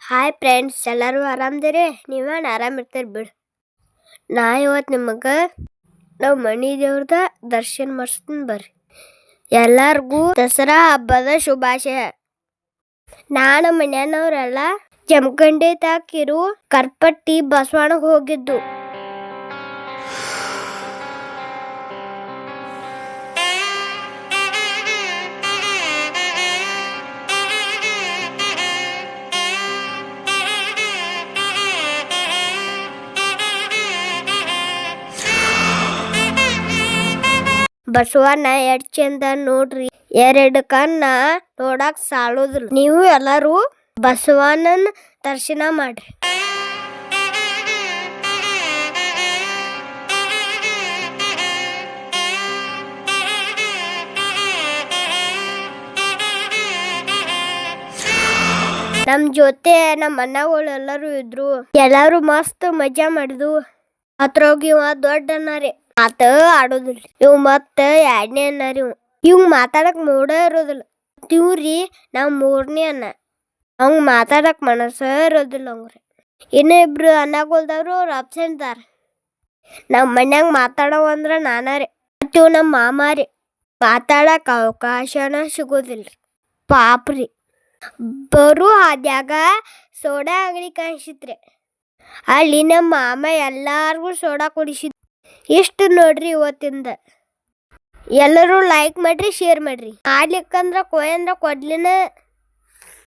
Hi friends, ಎಲ್ಲರೂ ಆರಾಮದಿರಿ? ನೀವೇನು ಆರಾಮಿರ್ತೀರಿ ಬಿಡು. ನಾ ಇವತ್ತು ನಿಮಗೆ ನಾವು ಮನೆ ದೇವ್ರದ ದರ್ಶನ ಮಾಡಿಸ್ತೀನಿ ಬರ್ರಿ. ಎಲ್ಲರಿಗೂ ದಸರಾ ಹಬ್ಬದ ಶುಭಾಶಯ. ನಾನು ಮನೆಯವ್ರೆಲ್ಲ ಜಮಖಂಡಿ ತಾಕಿರು ಕರ್ಪಟ್ಟಿ ಬಸವಣ್ಣಗೆ ಹೋಗಿದ್ದು. ಬಸವಣ್ಣ ಎಷ್ಟ್ ಚಂದ ನೋಡ್ರಿ, 2 ಕಣ್ಣ ನೋಡಕ್ ಸಾಲೋದಿಲ್ಲ. ನೀವು ಎಲ್ಲರೂ ಬಸವಣ್ಣನ ದರ್ಶನ ಮಾಡ್ರಿ. ನಮ್ ಜೊತೆ ನಮ್ಮ ಅಣ್ಣಗಳು ಎಲ್ಲರೂ ಇದ್ರು. ಎಲ್ಲಾರು ಮಸ್ತ್ ಮಜಾ ಮಾಡಿದ್ವು. ಅದ್ರೋಗಿ ಇವ ದೊಡ್ಡ ಅಣ್ಣಾರಿ, ಮಾತ ಆಡೋದಿಲ್ಲ. ಇವ್ ಮತ್ತ 2ನೇ ಅಣ್ಣಾರಿ. ಇವ್ ಮಾತಾಡಕ್ ಮೂಡ ಇರೋದಿಲ್ಲ. ಇವ್ರಿ ನಾವ್ 3ನೇ ಅಣ್ಣ. ಅವಂಗ ಮಾತಾಡಕ್ ಮನಸ್ಸ ಇರೋದಿಲ್ಲ. ಅವ್ರಿ ಇನ್ನಿಬ್ರು ಅಣ್ಣಗಳ್ದವ್ರು ಅವ್ರು ಅಬ್ಸೆಂಟ್ ಅದಾರ. ನಮ್ಮ ಮನ್ಯಾಗ ಮಾತಾಡವ ಅಂದ್ರ ನಾನಾರಿ ಮತ್ತು ನಮ್ಮ ಮಾಮಾರಿ. ಮಾತಾಡಕ್ ಅವಕಾಶನ ಸಿಗೋದಿಲ್ರಿ. ಪಾಪ್ರಿ. ಬರು ಹಾದ್ಯಾಗ ಸೋಡಾ ಅಂಗಡಿ ಕಾಣಿಸಿತ್ರಿ. ಅಲ್ಲಿ ನಮ್ಮ ಮಾಮ ಎಲ್ಲಾರ್ಗು ಸೋಡಾ ಕುಡಿಸಿದ್. ಇಷ್ಟು ನೋಡ್ರಿ ಇವತ್ತಿಂದ. ಎಲ್ಲರೂ ಲೈಕ್ ಮಾಡ್ರಿ, ಶೇರ್ ಮಾಡ್ರಿ. ಮಾಡ್ಲಿಕ್ಕಂದ್ರ ಕೊಯ್ಯಂದ್ರ ಕೊಡ್ಲಿನ.